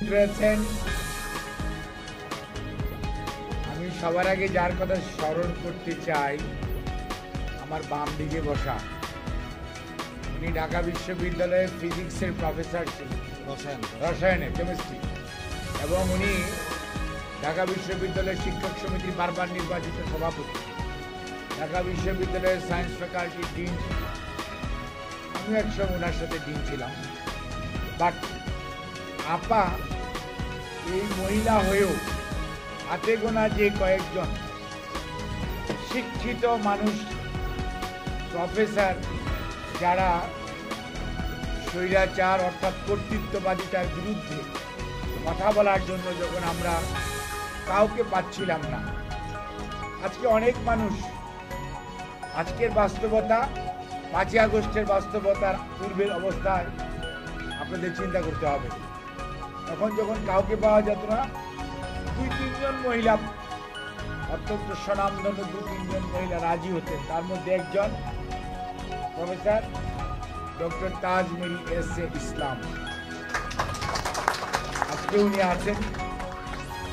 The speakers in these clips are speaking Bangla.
রয়েছেন। আমি সবার আগে যার কথা স্মরণ করতে চাই, আমার বাম দিকে বসা, উনি ঢাকা বিশ্ববিদ্যালয়ের ফিজিক্সের প্রফেসর ছিলেন, রসায়নের কেমিস্ট্রি, এবং উনি ঢাকা বিশ্ববিদ্যালয়ের শিক্ষক সমিতির বারবার নির্বাচিত সভাপতি, ঢাকা বিশ্ববিদ্যালয়ের সায়েন্স ফ্যাকাল্টির ডিন। আমি একসময় ওনার সাথে ডিন ছিলাম। বাট আপা এই মহিলা হয়েও হাতে গোনা যে কয়েকজন শিক্ষিত মানুষ, প্রফেসর, যারা স্বৈরাচার অর্থাৎ কর্তৃত্ববাদিতার বিরুদ্ধে কথা বলার জন্য যখন আমরা কাউকে পাচ্ছিলাম না, আজকে অনেক মানুষ আজকের বাস্তবতা, 5ই আগস্টের বাস্তবতার পূর্বের অবস্থায় আপনাদের চিন্তা করতে হবে। তখন যখন কাউকে পাওয়া যেত না, 2-3 জন মহিলা, অত্যন্ত স্বনামধন্য 2-3 জন মহিলা রাজি হতেন। তার মধ্যে একজন প্রফেসর ডক্টর তাজমেরি এস.এ. ইসলাম। আজকে উনি আছেন।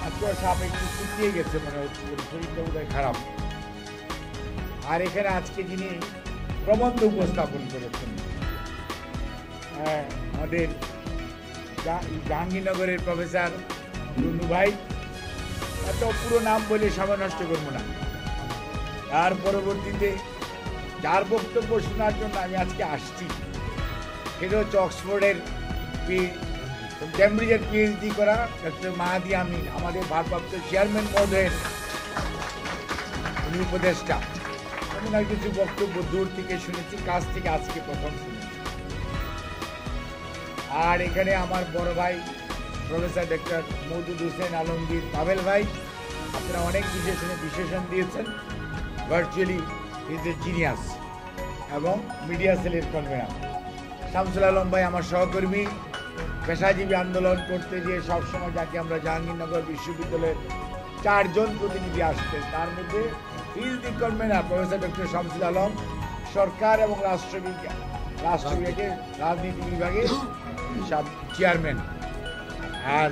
আজকে সাপ একটু শুকিয়ে গেছে মনে হচ্ছে, শরীরটা বোধহয় খারাপ। আর এখানে আজকে যিনি প্রবন্ধ উপস্থাপন করেছেন, আমাদের জাহাঙ্গীরনগরের প্রফেসর রুনু ভাই। এত পুরো নাম বলে সময় নষ্ট করবো না। তার পরবর্তীতে যার বক্তব্য শোনার জন্য আমি আজকে আসছি, সেটা হচ্ছে অক্সফোর্ডের ক্যামব্রিজের পিএইচডি করা ডক্টর মাহাদি আমিন, আমাদের ভারপ্রাপ্ত চেয়ারম্যান মহোদয়ের উনি উপদেষ্টা। আমি না কিছু বক্তব্য দূর থেকে শুনেছি, কাছ থেকে আজকে প্রথম শুনেছি। আর এখানে আমার বড় ভাই প্রফেসর ডক্টর মওদুদ হোসেন আলমগীর পাভেল ভাই, আপনারা অনেক বিশেষণ দিয়েছেন। ভার্চুয়ালি ইজ এ জিনিয়াস, এবং মিডিয়া সেলের কনভেনার শামসুল আলম ভাই, আমার সহকর্মী, পেশাজীবী আন্দোলন করতে গিয়ে সবসময় যাকে আমরা জাহাঙ্গীরনগর বিশ্ববিদ্যালয়ের 4 জন প্রতিনিধি আসতেন, তার মধ্যে is the convener professor doctor Shamsul Alam, সরকার এবং রাষ্ট্রবিজ্ঞানের রাজনীতি বিভাগের চেয়ারম্যান, আর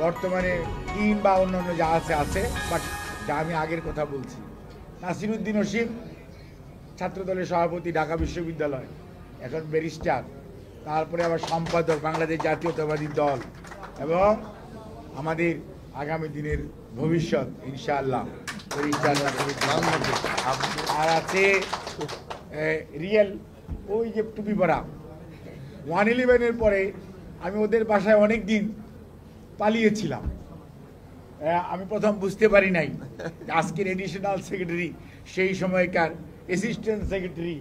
বর্তমানে টিম বা অন্যান্য যা আছে, বাট যা আমি আগের কথা বলছি, নাসিরউদ্দিন অসীম, ছাত্রদলের সভাপতি ঢাকা বিশ্ববিদ্যালয়, এখন ব্যারিস্টার, তারপরে আবার সম্পাদক বাংলাদেশ জাতীয়তাবাদী দল, এবং আমাদের আগামী দিনের ভবিষ্যৎ ইনশাআল্লাহ। আর আছে রিয়েল, ওই যে টুপি পরা। 111-এর পরে আমি ওদের বাসায় অনেক দিন পালিয়েছিলাম। আমি প্রথম বুঝতে পারি নাই আজকের এডিশনাল সেক্রেটারি সেই সময়কার অ্যাসিস্ট্যান্ট সেক্রেটারি,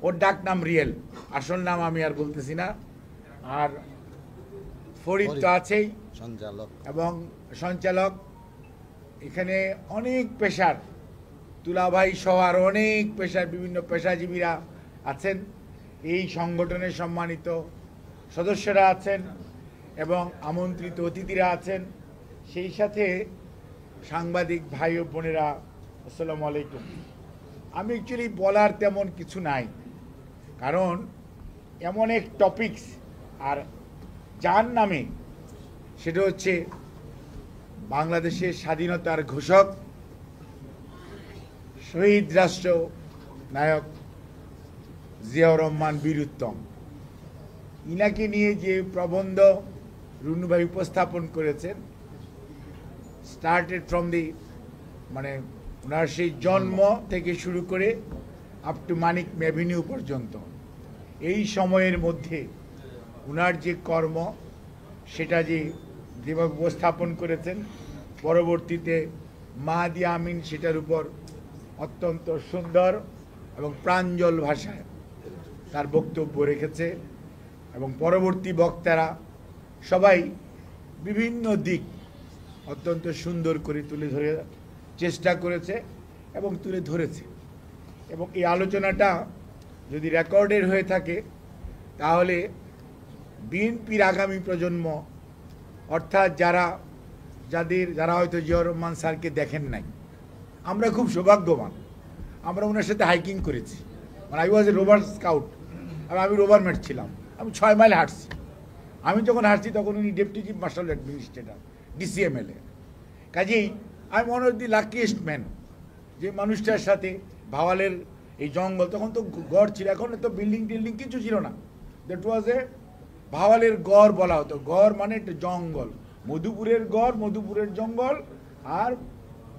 ওর ডাক নাম রিয়েল, আসল নাম আমি আর বলতেছি না। আর ফরিদ তো আছেই, এবং সঞ্চালক। এখানে অনেক পেশার, তুলাভাই সহ আর অনেক পেশার বিভিন্ন পেশাজীবীরা আছেন, এই সংগঠনের সম্মানিত সদস্যরা আছেন, এবং আমন্ত্রিত অতিথিরা আছেন, সেই সাথে সাংবাদিক ভাই ও বোনেরা, আসসালামু আলাইকুম। আমি অ্যাকচুয়ালি বলার তেমন কিছু নাই, কারণ এমন এক টপিকস আর যার নামে, সেটা হচ্ছে বাংলাদেশের স্বাধীনতার ঘোষক, শহীদ রাষ্ট্র নায়ক জিয়াউর রহমান বীর উত্তম। ইনাকে নিয়ে যে প্রবন্ধ রুনু ভাই উপস্থাপন করেছেন, স্টার্টেড ফ্রম দি, মানে ওনার সেই জন্ম থেকে শুরু করে আপ টু মানিক অ্যাভিনিউ পর্যন্ত, এই সময়ের মধ্যে ওনার যে কর্ম, সেটা যেভাবে উপস্থাপন করেছেন, পরবর্তীতে মাহাদি আমিন সেটার উপর অত্যন্ত সুন্দর এবং প্রাঞ্জল ভাষায় তার বক্তব্য রেখেছে, এবং পরবর্তী বক্তারা সবাই বিভিন্ন দিক অত্যন্ত সুন্দর করে তুলে ধরে চেষ্টা করেছে এবং তুলে ধরেছে। এবং এই আলোচনাটা যদি রেকর্ডের হয়ে থাকে, তাহলে বিএনপির আগামী প্রজন্ম, অর্থাৎ যারা হয়তো জিয়াউর রহমান স্যারকে দেখেন নাই, আমরা খুব সৌভাগ্যবান। আমরা ওনার সাথে হাইকিং করেছি, মানে I was A rover scout, আমি রোভার মেট ছিলাম। আমি 6 মাইল হাঁটছি, আমি যখন হারছি তখন উনি deputy chief marshal administrator DCMLA। কাজেই I am one of the luckiest man যে মানুষটার সাথে ভাওয়ালের এই জঙ্গল, তখন তো গড় ছিল, এখন তো বিল্ডিং টিল্ডিং কিছু ছিল না। দ্যাট ওয়াজ এ ভাওয়ালের গড় বলা হতো। গড় মানে একটা জঙ্গল, মধুপুরের গড়, মধুপুরের জঙ্গল, আর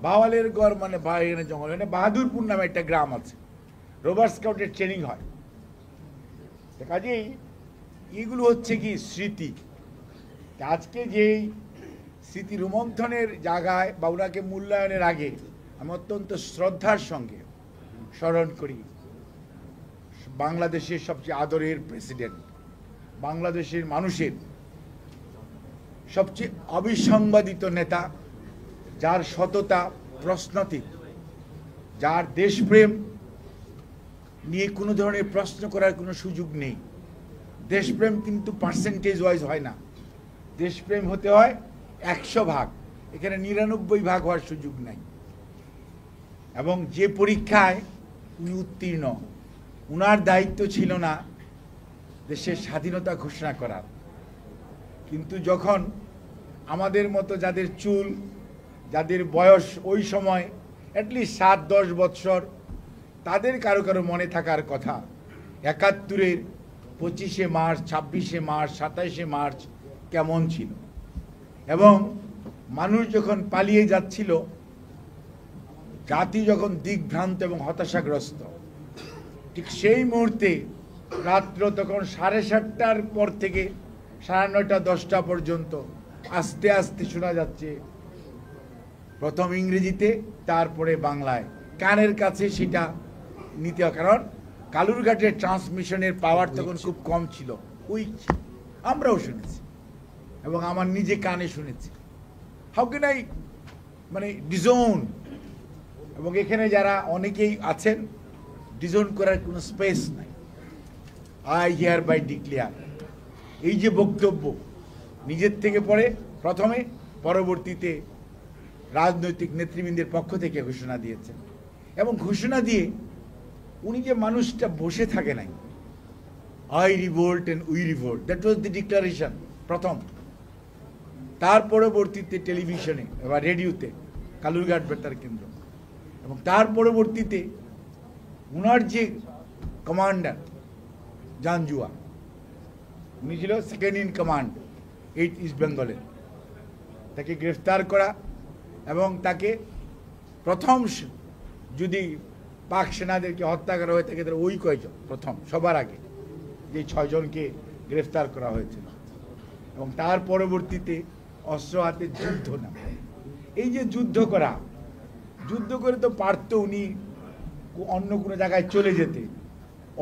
ভাওয়ালের গড় মানে এখানে জঙ্গল। এখানে বাহাদুরপুর নামে একটা গ্রাম আছে, রোভার স্কাউটের ট্রেনিং হয়। কাজেই এগুলো হচ্ছে কি স্মৃতি। আজকে যেই স্মৃতি রোমন্থনের জায়গায় বা ওনাকে মূল্যায়নের আগে আমি অত্যন্ত শ্রদ্ধার সঙ্গে স্মরণ করি বাংলাদেশের সবচেয়ে আদরের প্রেসিডেন্ট, বাংলাদেশের মানুষের সবচেয়ে অবিসংবাদিত নেতা, যার সততা প্রশ্নাতীত, যার দেশপ্রেম নিয়ে কোনো ধরনের প্রশ্ন করার কোনো সুযোগ নেই। দেশপ্রেম কিন্তু পার্সেন্টেজ ওয়াইজ হয় না, দেশপ্রেম হতে হয় 100 ভাগ, এখানে 99 ভাগ হওয়ার সুযোগ নাই। এবং যে পরীক্ষায় উনি উত্তীর্ণ, উনার দায়িত্ব ছিল না দেশের স্বাধীনতা ঘোষণা করার, কিন্তু যখন আমাদের মতো যাদের চুল, যাদের বয়স ওই সময় অ্যাটলিস্ট 7-10 বৎসর, তাদের কারো কারো মনে থাকার কথা 71-এর 25শে মার্চ, 26শে মার্চ, 27শে মার্চ কেমন ছিল। এবং মানুষ যখন পালিয়ে যাচ্ছিল, জাতি যখন দিগ্ভ্রান্ত এবং হতাশাগ্রস্ত, ঠিক সেই মুহূর্তে রাত্র তখন 7:30টার পর থেকে 9:30-10টা পর্যন্ত আস্তে আস্তে শোনা যাচ্ছে, প্রথম ইংরেজিতে তারপরে বাংলায়। কানের কাছে সেটা নিতে হয়, কারণ কালুরঘাটের ট্রান্সমিশনের পাওয়ার তখন খুব কম ছিল, উইক। আমরাও শুনেছি এবং আমার নিজে কানে শুনেছি। হাউ ক্যান আই মানে ডিজোন, এবং এখানে যারা অনেকেই আছেন, ডিজোন করার কোনো স্পেস নাই। আই হিয়ার বাই ডিক্লেয়ার, এই যে বক্তব্য নিজের থেকে পড়ে প্রথমে, পরবর্তীতে রাজনৈতিক নেতৃবৃন্দের পক্ষ থেকে ঘোষণা দিয়েছেন। এবং ঘোষণা দিয়ে উনি যে মানুষটা বসে থাকে নাই, I revolt and we revolt, that was the declaration প্রথম। তার পরবর্তীতে টেলিভিশনে বা রেডিওতে কালুরঘাট বেতার কেন্দ্র, এবং তার পরবর্তীতে উনার যে কমান্ডার জাঞ্জুয়া, উনি ছিল সেকেন্ড ইন কমান্ড 8 ইস্ট বেঙ্গলের, তাকে গ্রেফতার করা এবং তাকে প্রথম যদি পাক সেনাদেরকে হত্যা করা হয়ে থাকে তাহলে ওই কয়জন প্রথম সবার আগে যে 6 জনকে গ্রেফতার করা হয়েছিল, এবং তার পরবর্তীতে অস্ত্র হাতে যুদ্ধ না। এই যে যুদ্ধ করে তো পারত উনি অন্য কোনো জায়গায় চলে যেতে।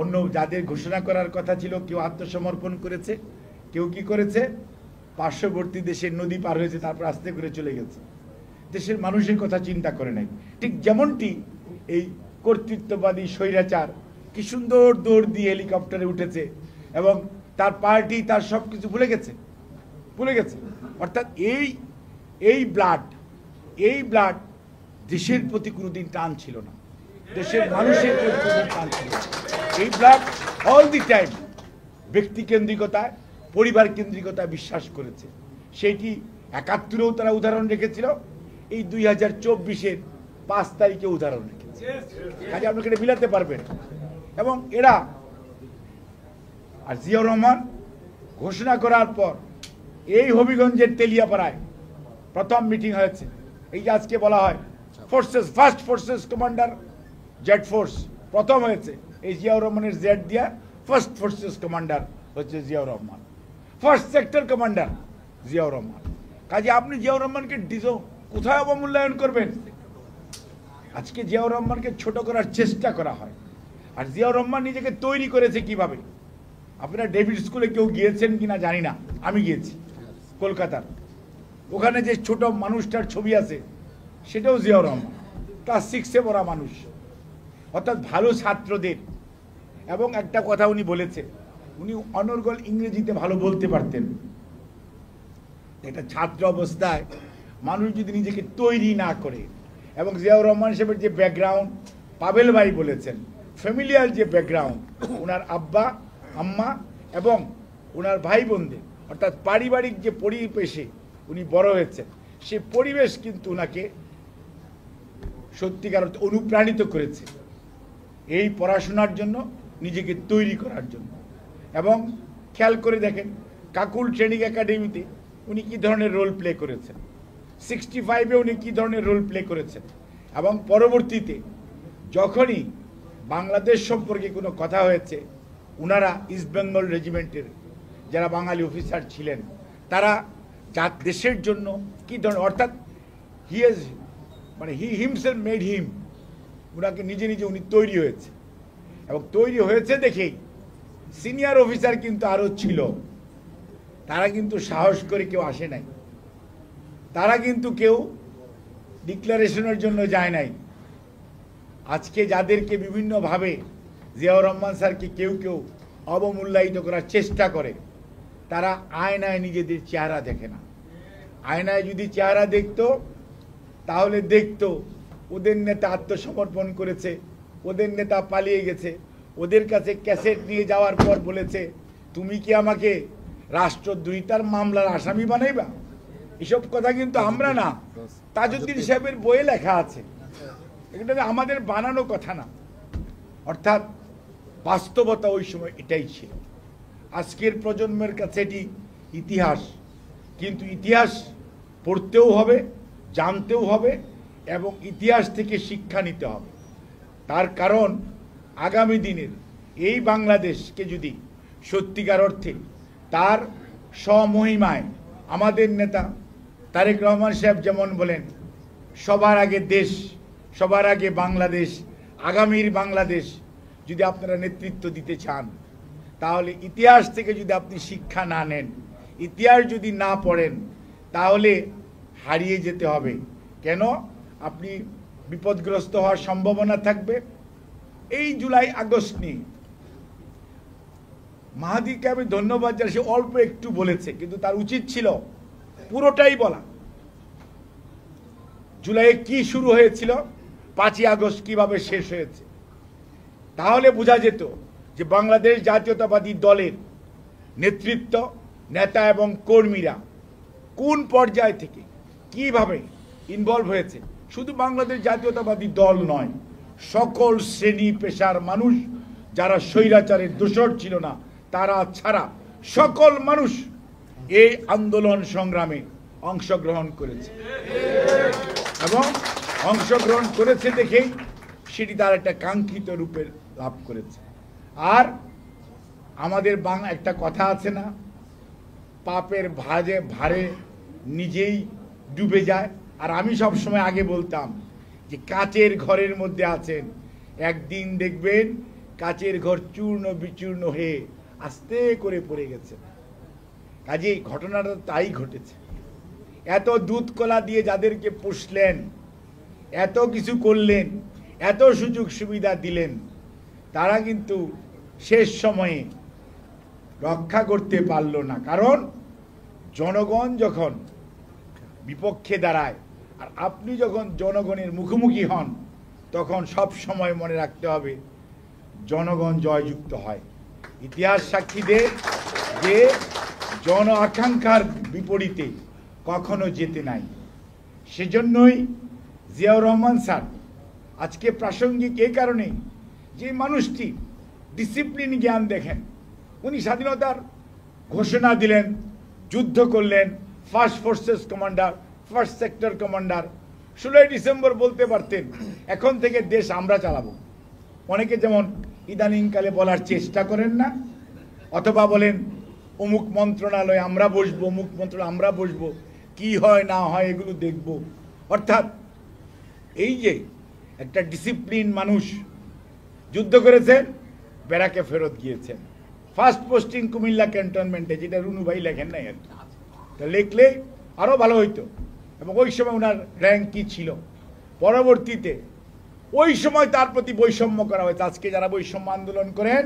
অন্য যাদের ঘোষণা করার কথা ছিল, কেউ আত্মসমর্পণ করেছে, কেউ কি করেছে পার্শ্ববর্তী দেশের নদী পার হয়েছে, তারপর আস্তে করে চলে গেছে, দেশের মানুষের কথা চিন্তা করে নাই। ঠিক যেমনটি এই কর্তৃত্ববাদী স্বৈরাচার কি সুন্দর দৌড় দিয়ে হেলিকপ্টারে উঠেছে এবং তার পার্টি তার সব কিছু ভুলে গেছে। অর্থাৎ এই ব্লাড দেশের প্রতি কোনোদিন টান ছিল না, দেশের মানুষের প্রতি কোনোদিন টান ছিল না। এই ব্লাড অল দি টাইম ব্যক্তি কেন্দ্রিকতায়, পরিবার কেন্দ্রিকতায় বিশ্বাস করেছে। সেইটি 71-এও তারা উদাহরণ রেখেছিল, এই 2024-এর 5 তারিখে উদাহরণ রেখেছে। কাজে আপনাকে এটা মিলাতে পারবেন। এবং এরা আর জিয়াউর রহমান ঘোষণা করার পর এই হবিগঞ্জের তেলিয়াপাড়ায় প্রথম মিটিং হয়েছে। এই যে আজকে বলা হয় forces, first forces commander Z force প্রথম হয়েছে, এই জিয়াউর রহমানের জেড দিয়া ফার্স্ট ফোর্সেস কমান্ডার হচ্ছে Ziaur Rahman, first sector commander Ziaur Rahman. কাজে আপনি জিয়াউর রহমানকে কোথায় অবমূল্যায়ন করবেন? আজকে জিয়াউর রহমানকে ছোট করার চেষ্টা করা হয়। আর জিয়াউর রহমান নিজেকে তৈরি করেছে কিভাবে? আপনারা ডেভিড স্কুলে কেউ গিয়েছেন কিনা জানি না, আমি গিয়েছি কলকাতার। ওখানে যে ছোট মানুষটার ছবি আছে সেটাও জিয়াউর রহমান, ক্লাস 6-এ পড়া মানুষ। অর্থাৎ ভালো ছাত্রদের, এবং একটা কথা উনি বলেছে, উনি অনর্গল ইংরেজিতে ভালো বলতে পারতেন। এটা ছাত্র অবস্থায় মানুষ যদি নিজেকে তৈরি না করে, এবং জিয়াউর রহমান সাহেবের যে ব্যাকগ্রাউন্ড পাবেল ভাই বলেছেন, ফ্যামিলিয়ার যে ব্যাকগ্রাউন্ড, ওনার আব্বা আম্মা এবং ওনার ভাই বোনদের অর্থাৎ পারিবারিক যে পরিবেশে উনি বড় হয়েছেন, সে পরিবেশ কিন্তু ওনাকে সত্যিকার অর্থে অনুপ্রাণিত করেছে এই পড়াশোনার জন্য, নিজেকে তৈরি করার জন্য। এবং খেয়াল করে দেখেন কাকুল ট্রেনিং একাডেমিতে উনি কী ধরনের রোল প্লে করেছেন, 65-এ উনি কী ধরনের রোল প্লে করেছেন। এবং পরবর্তীতে যখনই বাংলাদেশ সম্পর্কে কোনো কথা হয়েছে, ওনারা ইস্ট বেঙ্গল রেজিমেন্টের যারা বাঙালি অফিসার ছিলেন, তারা দেশের জন্য কী ধরনের, অর্থাৎ হি হিমসেলফ মেড হিম, ওনাকে নিজে নিজে উনি তৈরি হয়েছে। এবং তৈরি হয়েছে দেখেই সিনিয়র অফিসার কিন্তু আরও ছিল, তারা কিন্তু সাহস করে কেউ আসে নাই, তারা কিন্তু কেউ ডিক্লারেশনের জন্য যায় নাই। আজকে যাদেরকে বিভিন্নভাবে জিয়াউর রহমান স্যারকে কেউ কেউ অবমূল্যায়িত করার চেষ্টা করে, তারা আয়নায় নিজেদের চেহারা দেখে না। আয়নায় যদি চেহারা দেখতো তাহলে দেখতো ওদের নেতা আত্মসমর্পণ করেছে, ওদের নেতা পালিয়ে গেছে, ওদের কাছে ক্যাসেট নিয়ে যাওয়ার পর বলেছে তুমি কি আমাকে রাষ্ট্রদ্রোহিতার মামলার আসামি বানাইবা। এসব কথা কিন্তু আমরা না, তাজউদ্দিন সাহেবের বইয়ে লেখা আছে, এটা আমাদের বানানো কথা না। অর্থাৎ বাস্তবতা ওই সময় এটাই ছিল। আজকের প্রজন্মের কাছে এটি ইতিহাস, কিন্তু ইতিহাস পড়তেও হবে, জানতেও হবে এবং ইতিহাস থেকে শিক্ষা নিতে হবে। তার কারণ আগামী দিনের এই বাংলাদেশকে যদি সত্যিকার অর্থে তার স্বমহিমায়, আমাদের নেতা তারেক রহমান সাহেব যেমন বলেন সবার আগে দেশ, সবার আগে বাংলাদেশ, আগামীর বাংলাদেশ যদি আপনারা নেতৃত্ব দিতে চান, তাহলে ইতিহাস থেকে যদি আপনি শিক্ষা না নেন, ইতিহাস যদি না পড়েন, তাহলে হারিয়ে যেতে হবে। কেন? আপনি বিপদগ্রস্ত হওয়ার সম্ভাবনা থাকবে। এই জুলাই আগস্ট নিয়ে মাহাদিকে আমি ধন্যবাদ জানাই, সে অল্প একটু বলেছে, কিন্তু তার উচিত ছিল পুরোটাই বলা। জুলাইয়ে কি শুরু হয়েছিল, 5ই আগস্ট কিভাবে শেষ হয়েছে, তাহলে বোঝা যেত যে বাংলাদেশ জাতীয়তাবাদী দলের নেতৃত্ব, নেতা এবং কর্মীরা কোন পর্যায় থেকে কিভাবে ইনভলভ হয়েছে। শুধু বাংলাদেশ জাতীয়তাবাদী দল নয়, সকল শ্রেণী পেশার মানুষ যারা স্বৈরাচারের দোসর ছিল না, তারা ছাড়া সকল মানুষ এই আন্দোলন সংগ্রামে অংশগ্রহণ করেছে এবং অংশগ্রহণ করেছে দেখেই সেটি তার একটা কাঙ্ক্ষিত রূপের লাভ করেছে। আর আমাদের একটা কথা আছে না, পাপের ভারে নিজেই ডুবে যায়। আর আমি সব সময় আগে বলতাম যে কাচের ঘরের মধ্যে আছেন, একদিন দেখবেন কাচের ঘর চূর্ণ বিচূর্ণ হয়ে আস্তে করে পড়ে গেছে। কাজেই ঘটনাটা তাই ঘটেছে। এত দুধ কলা দিয়ে যাদেরকে পুষলেন, এত কিছু করলেন, এত সুযোগ সুবিধা দিলেন, তারা কিন্তু শেষ সময়ে রক্ষা করতে পারল না। কারণ জনগণ যখন বিপক্ষে দাঁড়ায় আর আপনি যখন জনগণের মুখোমুখি হন, তখন সব সময় মনে রাখতে হবে জনগণ জয়যুক্ত হয়। ইতিহাস সাক্ষী দেয় যে জন আকাঙ্ক্ষার বিপরীতে কখনো যেতে নাই। সেজন্যই জিয়াউর রহমান স্যার আজকে প্রাসঙ্গিক এই কারণে যে মানুষটি ডিসিপ্লিন জ্ঞান দেখেন, উনি স্বাধীনতার ঘোষণা দিলেন, যুদ্ধ করলেন, first forces commander, first sector commander. 16ই ডিসেম্বর বলতে পারতেন এখন থেকে দেশ আমরা চালাবো। অনেকে যেমন ইদানিংকালে বলার চেষ্টা করেন না, অথবা বলেন অমুক মন্ত্রণালয়ে আমরা বসবো, অমুক মন্ত্রণালয়ে আমরা বসবো, কি হয় না হয় এগুলো দেখব। অর্থাৎ এই যে একটা ডিসিপ্লিন মানুষ যুদ্ধ করেছেন, ব্যারাকে ফেরত গিয়েছেন। ফার্স্ট পোস্টিং কুমিল্লা ক্যান্টনমেন্টে, যেটা রুনু ভাই লেখেন নাই আর কি, লিখলে আরও ভালো হইতো। এবং ওই সময় ওনার র্যাঙ্ক কী ছিল, পরবর্তীতে ওই সময় তার প্রতি বৈষম্য করা হয়েছে। আজকে যারা বৈষম্য আন্দোলন করেন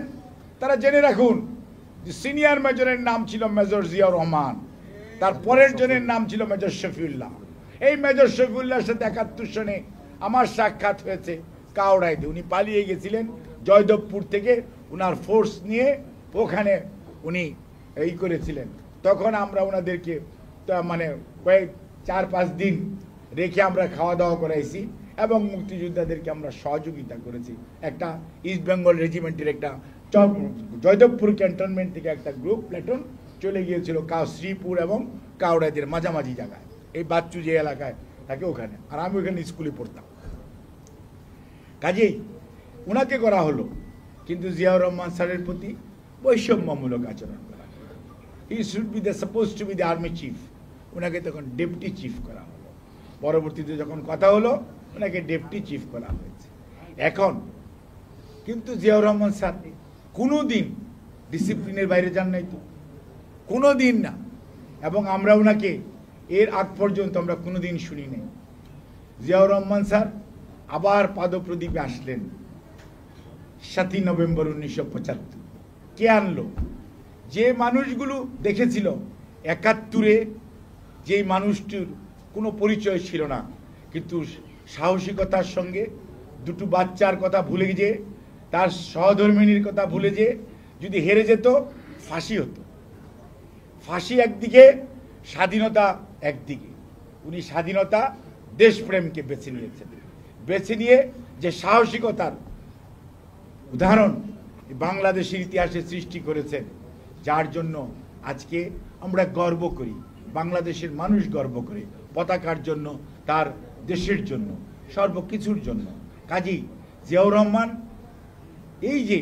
তারা জেনে রাখুন যে সিনিয়র মেজরের নাম ছিল মেজর জিয়াউর রহমান, তার পরের জনের নাম ছিল মেজর শফিউল্লাহ। এই মেজর শফিউল্লাহর সাথে 71 সনে আমার সাক্ষাৎ হয়েছে কাওড়াইতে। উনি পালিয়ে গেছিলেন জয়দেবপুর থেকে, উনার ফোর্স নিয়ে ওখানে উনি এই করেছিলেন, তখন আমরা ওনাদেরকে মানে কয়েক 4-5 দিন রেখে আমরা খাওয়া দাওয়া করাইছি এবং মুক্তিযোদ্ধাদেরকে আমরা সহযোগিতা করেছি। একটা ইস্ট বেঙ্গল রেজিমেন্টের একটা জয়দেবপুর ক্যান্টনমেন্ট থেকে একটা গ্রুপ প্ল্যাটুন চলে গিয়েছিল শ্রীপুর এবং কাউড়াদের মাঝামাঝি জায়গায়, এই বাচ্চু যে এলাকায় থাকে ওখানে, আর আমি ওখানে স্কুলে পড়তাম। কাজেই ওনাকে করা হলো, কিন্তু জিয়াউর রহমান স্যারের প্রতি বৈষম্যমূলক আচরণ করা। He should be the suppose two B the army chief, ওনাকে তখন ডেপুটি চিফ করা হলো। পরবর্তীতে যখন কথা হলো ওনাকে ডেপুটি চিফ করা হয়েছে। এখন কিন্তু জিয়াউর রহমান স্যার কোনো দিন ডিসিপ্লিনের বাইরে যান নাই, তো কোনো দিন না। এবং আমরা ওনাকে এর আগ পর্যন্ত আমরা কোনো দিন শুনি নাই। জিয়াউর রহমান স্যার আবার পাদপ্রদীপে আসলেন 7 নভেম্বর 1975। কে আনলো? যে মানুষগুলো দেখেছিল 71-এ, যেই মানুষটির কোনো পরিচয় ছিল না, কিন্তু সাহসিকতার সঙ্গে দুটো বাচ্চার কথা ভুলে যে, তার সহধর্মিণীর কথা ভুলে যে, যদি হেরে যেত ফাঁসি হতো। ফাঁসি একদিকে, স্বাধীনতা একদিকে। উনি স্বাধীনতা, দেশপ্রেমকে বেছে নিয়েছেন। বেছে নিয়ে যে সাহসিকতার উদাহরণ বাংলাদেশের ইতিহাসে সৃষ্টি করেছেন, যার জন্য আজকে আমরা গর্ব করি, বাংলাদেশের মানুষ গর্ব করে, পতাকার জন্য, তার দেশের জন্য, সর্বকিছুর জন্য। কাজী জিয়াউর রহমান এই যে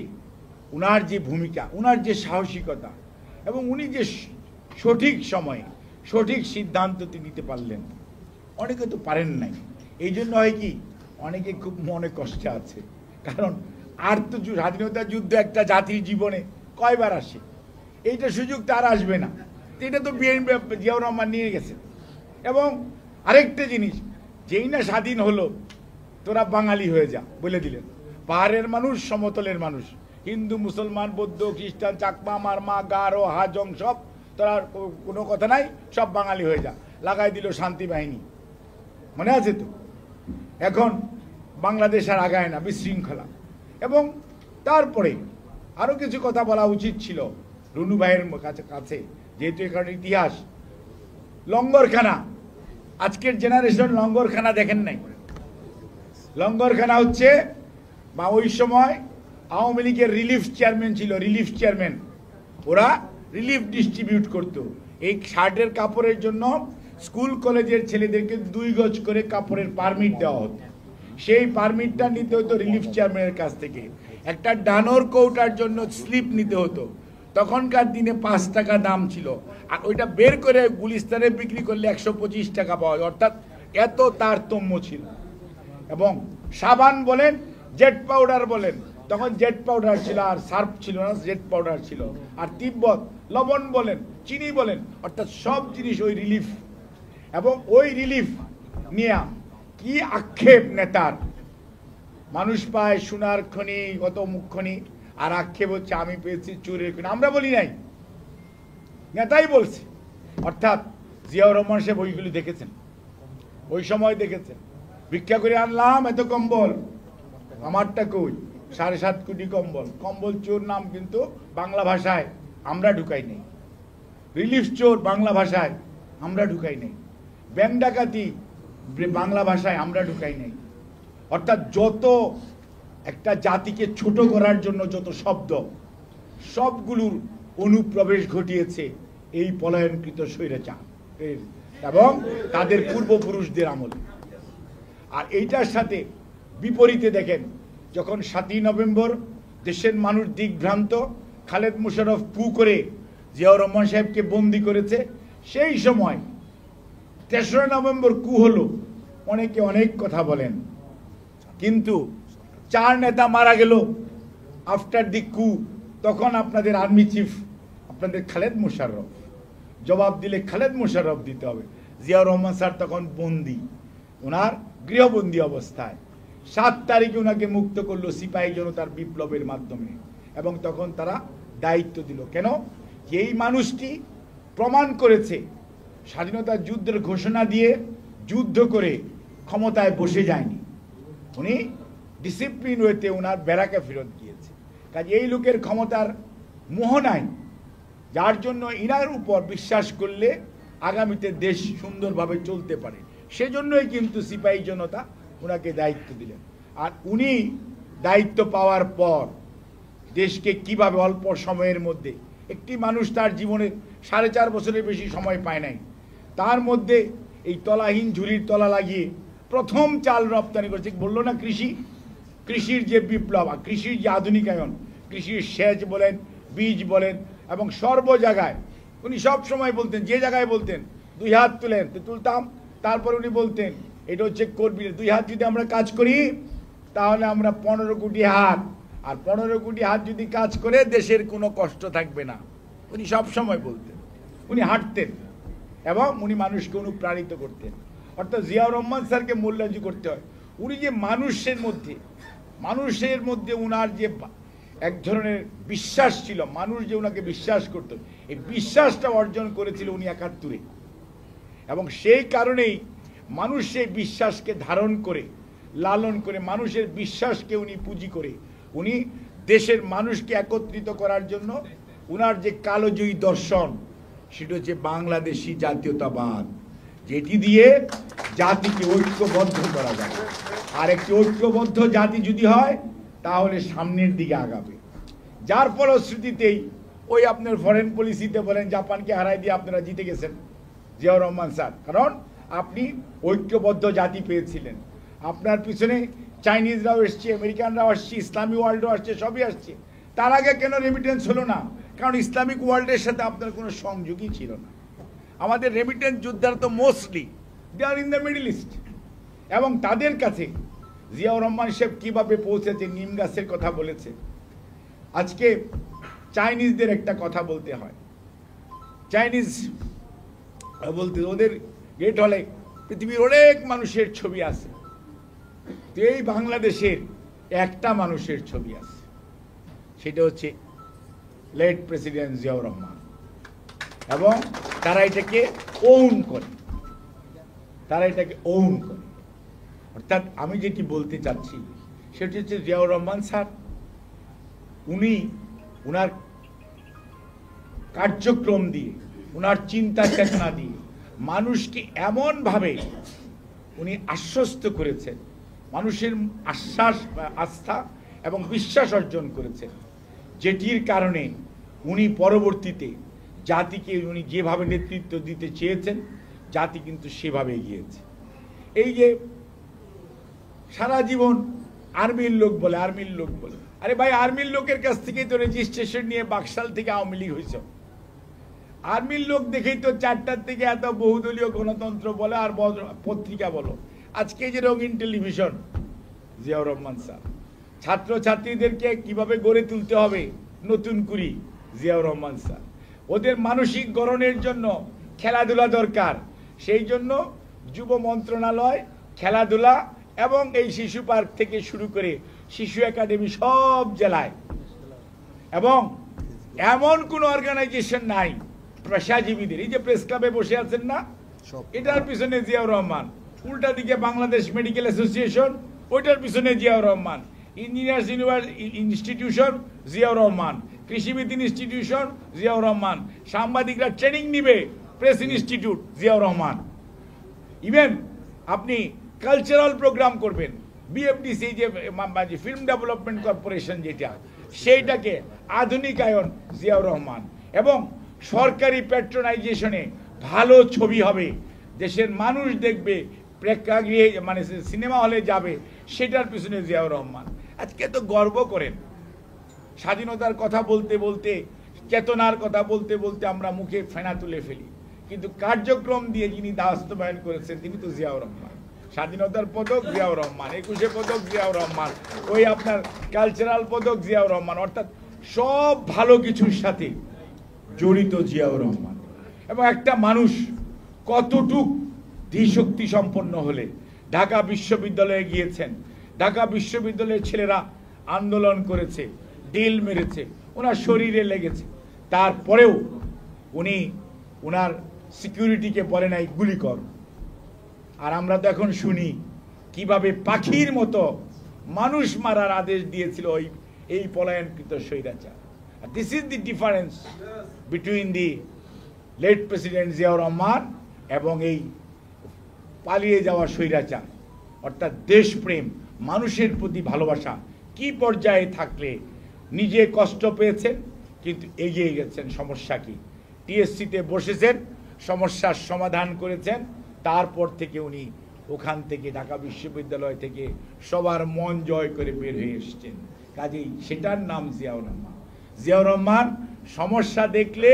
ওনার যে ভূমিকা, ওনার যে সাহসিকতা, এবং উনি যে সঠিক সময়ে সঠিক সিদ্ধান্ত নিতে পারলেন, অনেকে তো পারেন নাই। এই জন্য হয় কি, অনেকে খুব মনে কষ্টে আছে, কারণ আর তো স্বাধীনতা যুদ্ধ একটা জাতির জীবনে কয়বার আসে, এইটা সুযোগ তার আসবে না। এটা তো জিয়াউর রহমান নিয়ে গেছে। এবং আরেকটা জিনিস, যেই না স্বাধীন হলো তোরা বাঙালি হয়ে যা বলে দিলেন। পাহাড়ের মানুষ, সমতলের মানুষ, হিন্দু, মুসলমান, বৌদ্ধ, খ্রিস্টান, চাকমা, মারমা, গারো, হাজং, সব তোরা কোনো কথা নাই, সব বাঙালি হয়ে যা, লাগাই দিল শান্তি বাহিনী। মনে আছে তো? এখন বাংলাদেশ আর আগায় না, বিশৃঙ্খলা। এবং তারপরে আরও কিছু কথা বলা উচিত ছিল রুনু ভাইয়ের কাছে, যেহেতু এখানে ইতিহাস। লঙ্গরখানা, আজকের জেনারেশন লঙ্গরখানা দেখেন নাই। লঙ্গরখানা হচ্ছে, বা ওই সময় আওয়ামী লীগের রিলিফ চেয়ারম্যান ছিল, রিলিফ চেয়ারম্যান, ওরা রিলিফ ডিস্ট্রিবিউট করতো। এই শার্টের কাপড়ের জন্য স্কুল কলেজের ছেলেদেরকে 2 গজ করে কাপড়ের পারমিট দেওয়া হতো। সেই পারমিটটা নিতে হতো রিলিফ চেয়ারম্যানের কাছ থেকে। একটা ডানোর কৌটার জন্য স্লিপ নিতে হতো। তখনকার দিনে 5 টাকা দাম ছিল, আর ওইটা বের করে গুলিস্তানে বিক্রি করলে 125 টাকা পাওয়া যায়। অর্থাৎ এত তারতম্য ছিল। এবং সাবান বলেন, জেট পাউডার বলেন, তখন জেট পাউডার ছিল, আর সার্ফ ছিল না, জেট পাউডার ছিল। আর তিব্বত লবণ বলেন, চিনি বলেন, অর্থাৎ সব জিনিস ওই রিলিফ। এবং ওই রিলিফ নিয়ে কি আক্ষেপ নেতার, মানুষ পায় সোনার খনি, কত মুখখনি, আর আক্ষেপ হচ্ছে আমি পেয়েছি চুরের খনি। আমরা বলি নাই, নেতাই বলছে। অর্থাৎ জিয়াউর রহমান সাহেব ওইগুলি দেখেছেন, ওই সময় দেখেছেন। ভিক্ষা করে আনলাম এত কম্বল, আমারটা কই, 7.5 কোটি কম্বল। কম্বল চোর নাম কিন্তু বাংলা ভাষায় আমরা ঢুকাই নেই। রিলিফ চোর বাংলা ভাষায় আমরা ঢুকাই নেই। ব্যাংক ডাকাতি বাংলা ভাষায় আমরা ঢুকাই নেই। অর্থাৎ যত একটা জাতিকে ছোট করার জন্য যত শব্দ, সবগুলোর অনুপ্রবেশ ঘটিয়েছে এই পলায়নকৃত স্বৈরাচার এবং তাদের পূর্বপুরুষদের আমলে। আর এইটার সাথে বিপরীতে দেখেন, যখন 7 নভেম্বর দেশের মানুষ দিগ্ভ্রান্ত, খালেদ মোশাররফ কু করে জিয়াউর রহমান সাহেবকে বন্দি করেছে, সেই সময় 3রা নভেম্বর কু হলো, অনেকে অনেক কথা বলেন, কিন্তু 4 নেতা মারা গেল আফটার দি কু। তখন আপনাদের আর্মি চিফ, আপনাদের খালেদ মোশাররফ, জবাব দিলে খালেদ মোশাররফ দিতে হবে। জিয়াউর রহমান স্যার তখন বন্দি, ওনার গৃহবন্দী অবস্থায়। 7 তারিখে ওনাকে মুক্ত করলো সিপাহী জনতার বিপ্লবের মাধ্যমে। এবং তখন তারা দায়িত্ব দিল, কেন? এই মানুষটি প্রমাণ করেছে স্বাধীনতা যুদ্ধের ঘোষণা দিয়ে যুদ্ধ করে ক্ষমতায় বসে যায়নি, উনি ডিসিপ্লিন ওয়েতে ওনার ব্যারাকে ফেরত গিয়েছে। কাজে এই লোকের ক্ষমতার মোহ নাই, যার জন্য ইনার উপর বিশ্বাস করলে আগামীতে দেশ সুন্দরভাবে চলতে পারে, সেজন্যই কিন্তু সিপাহী জনতা ওনাকে দায়িত্ব দিলেন। আর উনি দায়িত্ব পাওয়ার পর দেশকে কিভাবে অল্প সময়ের মধ্যে, একটি মানুষ তার জীবনের 4.5 বছরের বেশি সময় পায় নাই, তার মধ্যে এই তলাহীন ঝুলির তলা লাগিয়ে প্রথম চাল রপ্তানি করেছে। বললো না কৃষির যে বিপ্লব, কৃষির যে আধুনিকায়ন, কৃষির সেচ বলেন, বীজ বলেন, এবং সর্ব জায়গায় উনি সব সময় বলতেন, যে জায়গায় বলতেন 2 হাত তুলেন তো তুলতাম, তারপর উনি বলতেন এটা হচ্ছে কর্মী, 2 হাত যদি আমরা কাজ করি তাহলে আমরা 15 কোটি হাত, আর 15 কোটি হাত যদি কাজ করে দেশের কোনো কষ্ট থাকবে না। উনি সব সময় বলতেন, উনি হাঁটতেন এবং উনি মানুষকে অনুপ্রাণিত করতেন। অর্থাৎ জিয়াউর রহমান স্যারকে মূল্যায়ন করতে হয়। উনি যে মানুষের মধ্যে উনার যে এক ধরনের বিশ্বাস ছিল, মানুষ যে উনাকে বিশ্বাস করত, এই বিশ্বাসটা অর্জন করেছিল উনি 71-এ, এবং সেই কারণেই মানুষ সেই বিশ্বাসকে ধারণ করে, লালন করে, মানুষের বিশ্বাসকে উনি পুঁজি করে উনি দেশের মানুষকে একত্রিত করার জন্য উনার যে কালোজয়ী দর্শন, সেটা হচ্ছে বাংলাদেশি জাতীয়তাবাদ, যেটি দিয়ে জাতিকে ঐক্যবদ্ধ করা যায়। আর একটি ঐক্যবদ্ধ জাতি যদি হয় তাহলে সামনের দিকে আগাবে। যার ফলশ্রুতিতেই ওই আপনার ফরেন পলিসিতে বলেন জাপানকে হারাই দিয়ে আপনারা জিতে গেছেন জিয়াউর রহমান স্যার, কারণ আপনি ঐক্যবদ্ধ জাতি পেয়েছিলেন। আপনার পিছনে চাইনিজরাও এসছে, আমেরিকানরাও আসছে, ইসলামী ওয়ার্ল্ডও আসছে, সবই আসছে। তার আগে কেন রেমিটেন্স হলো না? কারণ ইসলামিক ওয়ার্ল্ডের সাথে আপনার কোনো সংযোগই ছিল না। আমাদের রেমিটেন্স যোদ্ধারা তো mostly they are in the Middle East, এবং তাদের কাছে জিয়াউর রহমান সাহেব কীভাবে পৌঁছেছে, নিম গাছের কথা বলেছে। আজকে চাইনিজদের একটা কথা বলতে হয়, চাইনিজ বলতে ওদের গেট হলে পৃথিবীর অনেক মানুষের ছবি আছে, তো এই বাংলাদেশের একটা মানুষের ছবি আছে, সেটা হচ্ছে লেট প্রেসিডেন্ট জিয়াউর রহমান। এবং তারা এটাকে ওন করে, অর্থাৎ আমি যেটি বলতে চাচ্ছি সেটি হচ্ছে জিয়াউর রহমান স্যার উনি উনার কার্যক্রম দিয়ে, উনার চিন্তা চেতনা দিয়ে মানুষকে এমনভাবে উনি আশ্বস্ত করেছেন, মানুষের আস্থা এবং বিশ্বাস অর্জন করেছেন, যেটির কারণে উনি পরবর্তীতে জাতিকে উনি যেভাবে নেতৃত্ব দিতে চেয়েছেন, জাতি কিন্তু সেভাবে এগিয়েছে। এই যে সারা জীবন আর্মির লোক বলে, আরে ভাই, আর্মির লোকের কাছ থেকেই তো রেজিস্ট্রেশন নিয়ে বাকশাল থেকে আওয়ামী লীগ হয়েছে। আর্মির লোক দেখেই তো 4টার থেকে এত বহুদলীয় গণতন্ত্র বলে আর পত্রিকা বলো। আজকে যে রঙিন টেলিভিশন, জিয়াউর রহমান স্যার। ছাত্রছাত্রীদেরকে কিভাবে গড়ে তুলতে হবে নতুন করি, জিয়াউর রহমান স্যার। ওদের মানসিক গড়নের জন্য খেলাধুলা দরকার, সেই জন্য যুব মন্ত্রণালয় খেলাধুলা এবং এই শিশু পার্ক থেকে শুরু করে শিশু একাডেমি সব জেলায়, এবং এমন কোন অর্গানাইজেশন নাই পেশাজীবীদের, এই যে প্রেস ক্লাবে বসে আছেন না, এটার পিছনে জিয়াউর রহমান। উল্টা দিকে বাংলাদেশ মেডিকেল অ্যাসোসিয়েশন, ওইটার পিছনে জিয়াউর রহমান। Engineers institution, Ziaur Rahman. কৃষিবিদ ইনস্টিটিউশন, জিয়াউর রহমান। সাংবাদিকরা ট্রেনিং নিবে, press institute, Ziaur Rahman. Even আপনি কালচারাল প্রোগ্রাম করবেন, বিএফডিসি যে ফিল্ম ডেভেলপমেন্ট কর্পোরেশন যেটা, সেইটাকে আধুনিকায়ন, জিয়াউর রহমান। এবং সরকারি প্যাট্রোনাইজেশনে ভালো ছবি হবে, দেশের মানুষ দেখবে, প্রেক্ষাগৃহে মানে সিনেমা হলে যাবে, সেটার পিছনে জিয়াউর রহমান। আজকে তো গর্ব করেন, স্বাধীনতার কথা বলতে বলতে, চেতনার কথা বলতে বলতে আমরা মুখে ফেনা তুলে ফেলি, কিন্তু কার্যক্রম দিয়ে যিনি বাস্তবায়ন করেছেন তিনি তো জিয়াউর রহমান। স্বাধীনতার পদক জিয়াউর রহমান, 21শে পদক জিয়াউর রহমান, ওই আপনার কালচারাল পদক জিয়াউর রহমান। অর্থাৎ সব ভালো কিছুর সাথে জড়িত জিয়াউর রহমান। এবং একটা মানুষ কতটুক ধীশক্তি সম্পন্ন হলে ঢাকা বিশ্ববিদ্যালয়ে গিয়েছেন, ঢাকা বিশ্ববিদ্যালয়ের ছেলেরা আন্দোলন করেছে, ডিল মেরেছে, ওনার শরীরে লেগেছে, তারপরেও উনি ওনার সিকিউরিটিকে বলে নাই গুলি কর। আর আমরা তো এখন শুনি কিভাবে পাখির মতো মানুষ মারার আদেশ দিয়েছিল এই পলায়নকৃত স্বৈরাচার। This is the difference between the late president Ziaur Rahman এবং এই পালিয়ে যাওয়া স্বৈরাচার, অর্থাৎ দেশপ্রেম, মানুষের প্রতি ভালোবাসা কি পর্যায়ে থাকলে নিজে কষ্ট পেয়েছেন কিন্তু এগিয়ে গেছেন। সমস্যা কি? টিএসসিতে বসেছেন, সমস্যার সমাধান করেছেন, তারপর থেকে উনি ওখান থেকে ঢাকা বিশ্ববিদ্যালয় থেকে সবার মন জয় করে বের হয়ে এসছেন। কাজেই সেটার নাম জিয়াউর রহমান। জিয়াউর রহমান সমস্যা দেখলে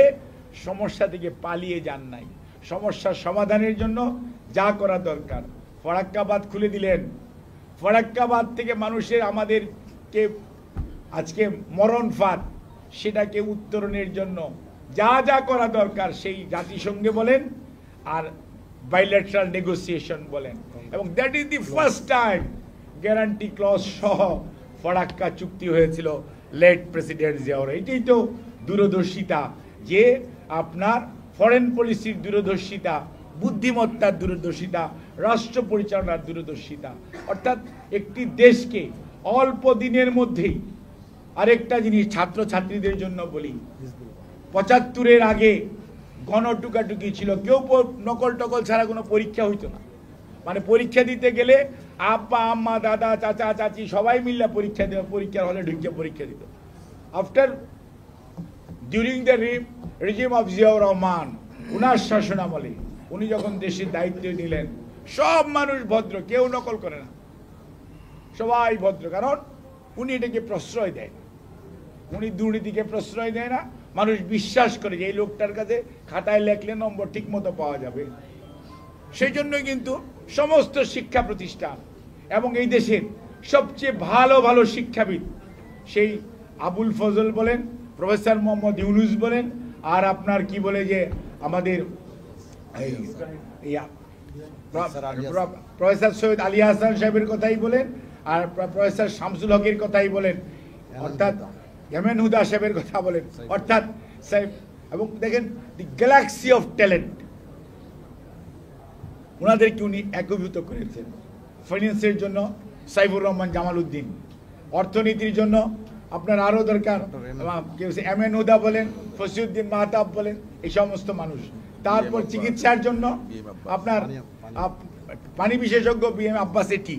সমস্যা থেকে পালিয়ে যান নাই, সমস্যার সমাধানের জন্য যা করা দরকার। ফরাক্কাবাদ খুলে দিলেন, ফরাক্কাবাদ থেকে মানুষের আমাদেরকে আজকে মরণ ফাঁদ, সেটাকে উত্তরণের জন্য যা যা করা দরকার সেই জাতিসংঘে বলেন আর বাইলেটারাল নেগোসিয়েশন বলেন, এবং that is the first time guarantee clause সহ ফরাক্কা চুক্তি হয়েছিল লেট প্রেসিডেন্ট জিয়াউর। এটাই তো দূরদর্শিতা, যে আপনার ফরেন পলিসির দূরদর্শিতা, বুদ্ধিমত্তার দূরদর্শিতা, রাষ্ট্র পরিচালনার দূরদর্শিতা। অর্থাৎ একটি দেশকে অল্প দিনের মধ্যেই, আরেকটা জিনিস ছাত্রছাত্রীদের জন্য বলি, ৭৫-এর আগে গণটুকাটুকি ছিল, কেউ নকল টকল ছাড়া কোনো পরীক্ষা হইতো না। মানে পরীক্ষা দিতে গেলে আব্বা আম্মা দাদা চাচা চাচি সবাই মিললে পরীক্ষা দেওয়া, পরীক্ষার হলে ঢুকে পরীক্ষা দিত। After during the regime of Ziaur Rahman, উনার শাসনামলে উনি যখন দেশের দায়িত্ব নিলেন, সব মানুষ ভদ্র, কেউ নকল করে না, সবাই ভদ্র। কারণ উনি এটাকে প্রশ্রয় দেয় না, উনি দুর্নীতিকে প্রশ্রয় দেয় না। মানুষ বিশ্বাস করে যে এই লোকটার কাছে খাতায় লেখলে নম্বর ঠিক মতো পাওয়া যাবে। সেই জন্যই কিন্তু সমস্ত শিক্ষা প্রতিষ্ঠান এবং এই দেশের সবচেয়ে ভালো ভালো শিক্ষাবিদ, সেই আবুল ফজল বলেন, প্রফেসর মোহাম্মদ ইউনুস বলেন, আর আপনার কি বলে যে আমাদের প্রফেসর সৈয়দ আলী হাসান সাহেবের কথাই বলেন, আর প্রফেসর শামসুল হকের কথাই বলেন, অর্থাৎ এমএন হুদা সাহেবের কথা বলেন, অর্থাৎ সাহেব, এবং দেখেন দি গ্যালাক্সি অফ ট্যালেন্ট, ওনাদেরকে উনি একীভূত করেছেন। ফাইন্যান্সের জন্য সাইফুর রহমান জামাল উদ্দিন, অর্থনীতির জন্য আপনার আরও দরকার এমএন হুদা বলেন, ফসিউদ্দিন মাহতাব বলেন, এই সমস্ত মানুষ। তারপর চিকিৎসার জন্য আপনার পানি বিশেষজ্ঞ বিএম আব্বাস এটি,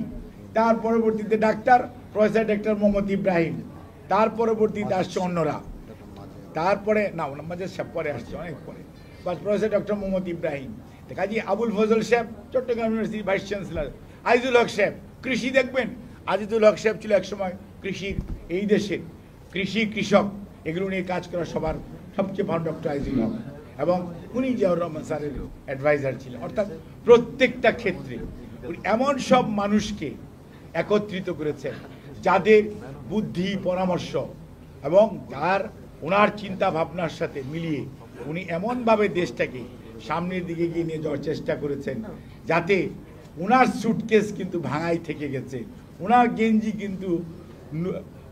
তার পরবর্তীতে doctor professor doctor Mohammad Ibrahim, তার পরবর্তীতে আসছে অন্যরা, তারপরে না ওনার মাঝে সব পরে আসছে অনেক পরে, বাস প্রফেসর ডক্টর মোহাম্মদ ইব্রাহিম, কাজী আবুল ফজল সাহেব চট্টগ্রাম ইউনিভার্সিটির ভাইস চ্যান্সেলর, আজিজুল হক সাহেব কৃষি দেখবেন, আজিজুল হক সাহেব ছিল একসময় কৃষির, এই দেশের কৃষি কৃষক এগুলো নিয়ে কাজ করা সবার সবচেয়ে ভালো ডক্টর আজিজুল হক, এবং উনি জিয়াউর রহমান স্যারের অ্যাডভাইজার ছিলেন। অর্থাৎ প্রত্যেকটা ক্ষেত্রে উনি এমন সব মানুষকে একত্রিত করেছেন যাদের বুদ্ধি পরামর্শ এবং যার ওনার চিন্তা ভাবনার সাথে মিলিয়ে উনি এমনভাবে দেশটাকে সামনের দিকে গিয়ে নিয়ে যাওয়ার চেষ্টা করেছেন যাতে ওনার সুটকেস কিন্তু ভাঙাই থেকে গেছে, ওনার গেঞ্জি কিন্তু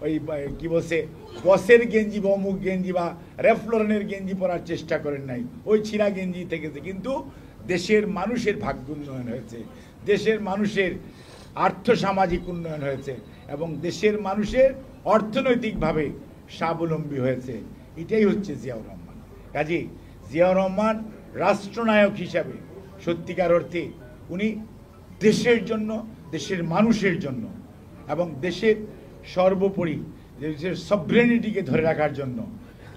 ওই কি বলছে বসের গেঞ্জি বা অমুক গেঞ্জি বা রেফলরেনের গেঞ্জি পরার চেষ্টা করেন নাই, ওই ছিঁড়া গেঞ্জি থেকেছে। কিন্তু দেশের মানুষের ভাগ্য উন্নয়ন হয়েছে, দেশের মানুষের আর্থসামাজিক উন্নয়ন হয়েছে এবং দেশের মানুষের অর্থনৈতিকভাবে স্বাবলম্বী হয়েছে। এটাই হচ্ছে জিয়াউর রহমান। কাজে জিয়াউর রহমান রাষ্ট্রনায়ক হিসাবে সত্যিকার অর্থে উনি দেশের জন্য, দেশের মানুষের জন্য এবং দেশের সর্বোপরি দেশের সভরেনিটিকে ধরে রাখার জন্য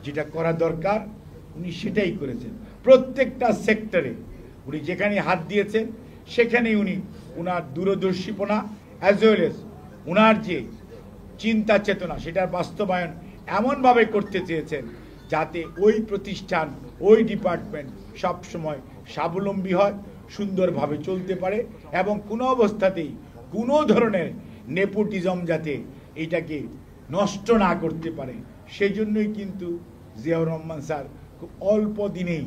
যেটা করা দরকার উনি সেটাই করেছেন। প্রত্যেকটা সেক্টরে উনি যেখানে হাত দিয়েছেন সেখানেই উনি ওনার দূরদর্শীপনা অ্যাজ ওয়েল এজ ওনার যে চিন্তা চেতনা সেটার বাস্তবায়ন এমনভাবে করতে চেয়েছেন যাতে ওই প্রতিষ্ঠান, ওই ডিপার্টমেন্ট সবসময় স্বাবলম্বী হয়, সুন্দরভাবে চলতে পারে এবং কোনো অবস্থাতেই কোনো ধরনের নেপোটিজম যাতে এটাকে নষ্ট না করতে পারে। সেই জন্যই কিন্তু জিয়াউর রহমান স্যার খুব অল্প দিনেই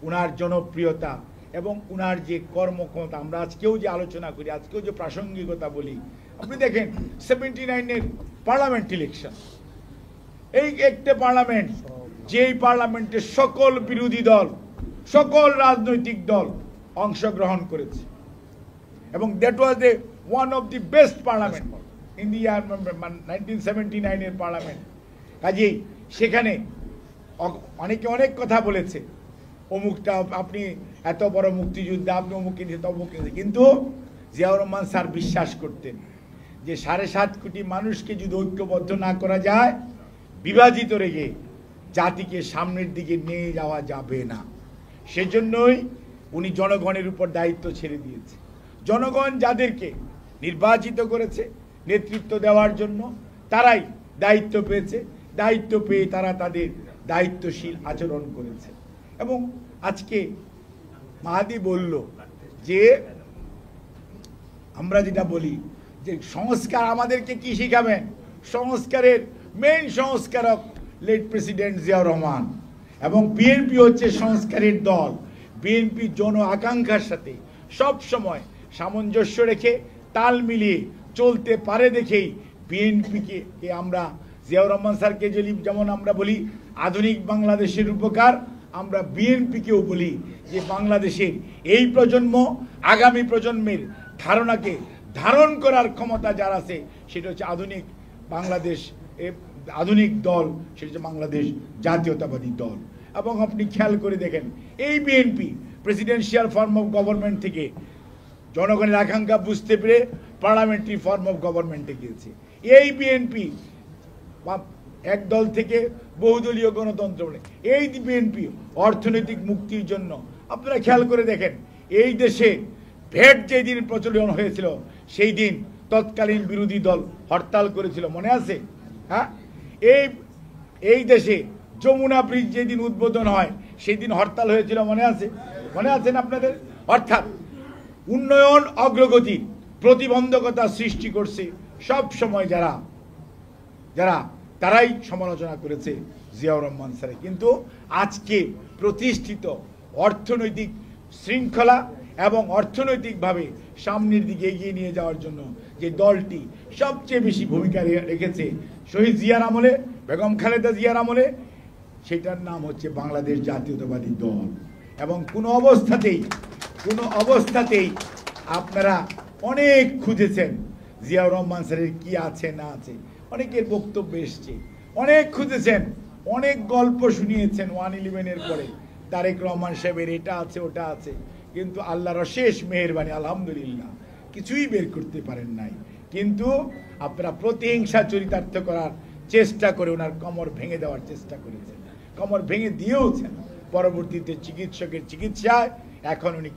ওনার জনপ্রিয়তা এবং ওনার যে কর্মক্ষমতা, আমরা আজকেও যে আলোচনা করি, আজকেও যে প্রাসঙ্গিকতা বলি, আপনি দেখেন 79-এর পার্লামেন্ট ইলেকশন, এই একটা পার্লামেন্ট, যেই পার্লামেন্টে সকল বিরোধী দল, সকল রাজনৈতিক দল অংশগ্রহণ করেছে এবং that was the one of the best parliament in the year 1979-এর পার্লামেন্ট। কাজেই সেখানে অনেকে অনেক কথা বলেছে, অমুকটা আপনি এত বড় মুক্তিযোদ্ধা, আপনি অমুক কিনেছে তমুক কিনেছে, কিন্তু জিয়াউর রহমান স্যার বিশ্বাস করতেন যে 7.5 কোটি মানুষকে যদি ঐক্যবদ্ধ না করা যায়, বিভাজিত রেখে জাতিকে সামনের দিকে নিয়ে যাওয়া যাবে না। সেজন্যই উনি জনগণের উপর দায়িত্ব ছেড়ে দিয়েছে। জনগণ যাদেরকে নির্বাচিত করেছে নেতৃত্ব দেওয়ার জন্য, তারাই দায়িত্ব পেয়েছে। দায়িত্ব পেয়ে তারা তাদের দায়িত্বশীল আচরণ করেছে। এবং আজকে মাহাদি বলল যে আমরা যেটা বলি যে সংস্কার আমাদেরকে কি শিখাবেন, সংস্কারের মেইন সংস্কারক লেট প্রেসিডেন্ট জিয়াউর রহমান, এবং বিএনপি হচ্ছে সংস্কারের দল। বিএনপি জন আকাঙ্ক্ষার সাথে সব সময় সামঞ্জস্য রেখে তাল মিলিয়ে চলতে পারে দেখেই বিএনপিকে আমরা জিয়াউর রহমান স্যারকে যদি যেমন আমরা বলি আধুনিক বাংলাদেশের উপকার, আমরা বিএনপিকেও বলি যে বাংলাদেশের এই প্রজন্ম আগামী প্রজন্মের ধারণাকে ধারণ করার ক্ষমতা যার আছে সেটা হচ্ছে আধুনিক বাংলাদেশ, আধুনিক দল, সেটা হচ্ছে বাংলাদেশ জাতীয়তাবাদী দল। এবং আপনি খেয়াল করে দেখেন এই BNP presidential form of government থেকে জনগণের আকাঙ্ক্ষা বুঝতে পেরে পার্লামেন্টারি ফর্ম অফ গভর্নমেন্টে গিয়েছে। এই বিএনপি এক দল থেকে বহুদলীয় গণতন্ত্র বলে এই বিএনপি অর্থনৈতিক মুক্তির জন্য, আপনারা খেয়াল করে দেখেন এই দেশে ভ্যাট যেদিন প্রচলন হয়েছিল সেই দিন তৎকালীন বিরোধী দল হরতাল করেছিল, মনে আছে? হ্যাঁ, এই দেশে যমুনা ব্রিজ যেদিন উদ্বোধন হয় সেই দিন হরতাল হয়েছিল, মনে আছে? মনে আছেন আপনাদের? অর্থাৎ উন্নয়ন অগ্রগতি প্রতিবন্ধকতা সৃষ্টি করছে সব সময় যারা তারাই সমালোচনা করেছে জিয়াউর রহমান স্যার। কিন্তু আজকে প্রতিষ্ঠিত অর্থনৈতিক শৃঙ্খলা এবং অর্থনৈতিকভাবে সামনের দিকে এগিয়ে নিয়ে যাওয়ার জন্য যে দলটি সবচেয়ে বেশি ভূমিকা রেখেছে শহীদ জিয়ার আমলে, বেগম খালেদা জিয়ার আমলে, সেটার নাম হচ্ছে বাংলাদেশ জাতীয়তাবাদী দল। এবং কোনো অবস্থাতেই আপনারা অনেক খুঁজেছেন জিয়াউর রহমান স্যারের কি আছে না আছে, অনেকের বক্তব্য এসছে, অনেক খুঁজেছেন, অনেক গল্প শুনিয়েছেন 111-এর পরে তারেক রহমান সাহেবের এটা আছে ওটা আছে, কিন্তু আল্লাহর অশেষ মেহেরবানি আলহামদুলিল্লাহ কিছুই বের করতে পারেন নাই। কিন্তু আপনারা প্রতিহিংসা চরিতার্থ করার চেষ্টা করে ওনার কোমর ভেঙে দেওয়ার চেষ্টা করেছেন, কোমর ভেঙে দিয়েওছেন। পরবর্তীতে চিকিৎসকের চিকিৎসায় এখন উনি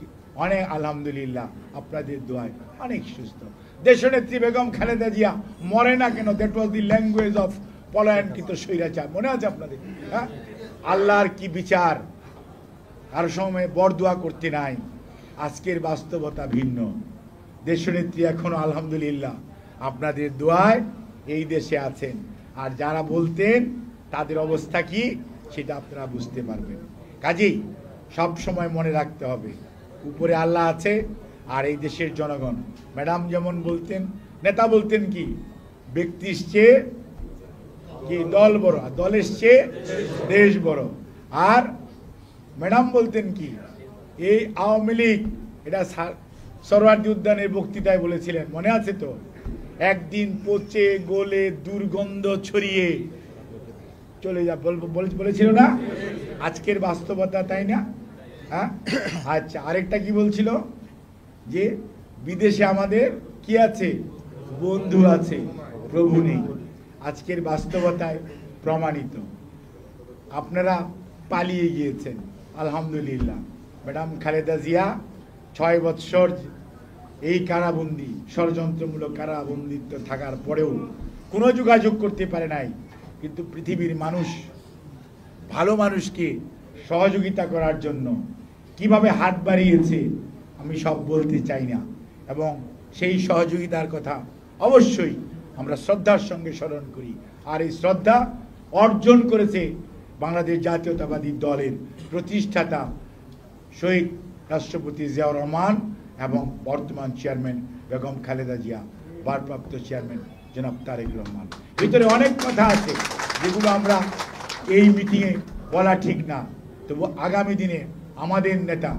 অনেক আলহামদুলিল্লাহ আপনাদের দোয়ায় অনেক সুস্থ। দেশনেত্রী বেগম খালেদা জিয়া মরে না কেন? That was the language of পলায়নকৃত স্বৈরাচার, মনে আছে আপনাদের? হ্যাঁ, আল্লাহর কি বিচার, কারো সময় বরদোয়া করতে নাই। আজকের বাস্তবতা ভিন্ন। দেশনেত্রী এখনো আলহামদুলিল্লাহ আপনাদের দোয়ায় এই দেশে আছেন। আর যারা বলতেন তাদের অবস্থা কি সেটা আপনারা বুঝতে পারবেন। কাজেই সব সময় মনে রাখতে হবে উপরে আল্লাহ আছে আর এই দেশের জনগণ। ম্যাডাম যেমন বলতেন, নেতা বলতেন কি ব্যক্তির চেয়ে কি দল বড়, দলের চেয়ে দেশ বড়। আর ম্যাডাম বলতেন কি এই আওয়ামী লীগ, এটা সরোয়ার্দী উদ্যানের বক্তৃতায় বলেছিলেন, মনে আছে তো? একদিন পচে গলে দুর্গন্ধ ছড়িয়ে চলে যা বলেছিল না? আজকের বাস্তবতা তাই না? হ্যাঁ, আচ্ছা, আরেকটা কি বলছিল যে বিদেশে আমাদের কি আছে? বন্ধু আছে, প্রভু নেই। আজকের বাস্তবতায় প্রমাণিত। আপনারা পালিয়ে গিয়েছেন আলহামদুলিল্লাহ। ম্যাডাম খালেদা জিয়া 6 বৎসর এই কারাবন্দি, ষড়যন্ত্রমূলক কারাবন্দিত্ব থাকার পরেও কোনো যোগাযোগ করতে পারে নাই। কিন্তু পৃথিবীর মানুষ ভালো মানুষকে সহযোগিতা করার জন্য কিভাবে হাত বাড়িয়েছে আমি সব বলতে চাই না। এবং সেই সহযোগিতার কথা অবশ্যই আমরা শ্রদ্ধার সঙ্গে স্মরণ করি। আর এই শ্রদ্ধা অর্জন করেছে বাংলাদেশ জাতীয়তাবাদী দলের প্রতিষ্ঠাতা শহীদ রাষ্ট্রপতি জিয়াউর রহমান এবং বর্তমান চেয়ারম্যান বেগম খালেদা জিয়া, ভারপ্রাপ্ত চেয়ারম্যান জনাব তারেক রহমান। ভিতরে অনেক কথা আছে যেগুলো আমরা এই মিটিংয়ে বলা ঠিক না, তবু আগামী দিনে আমাদের নেতা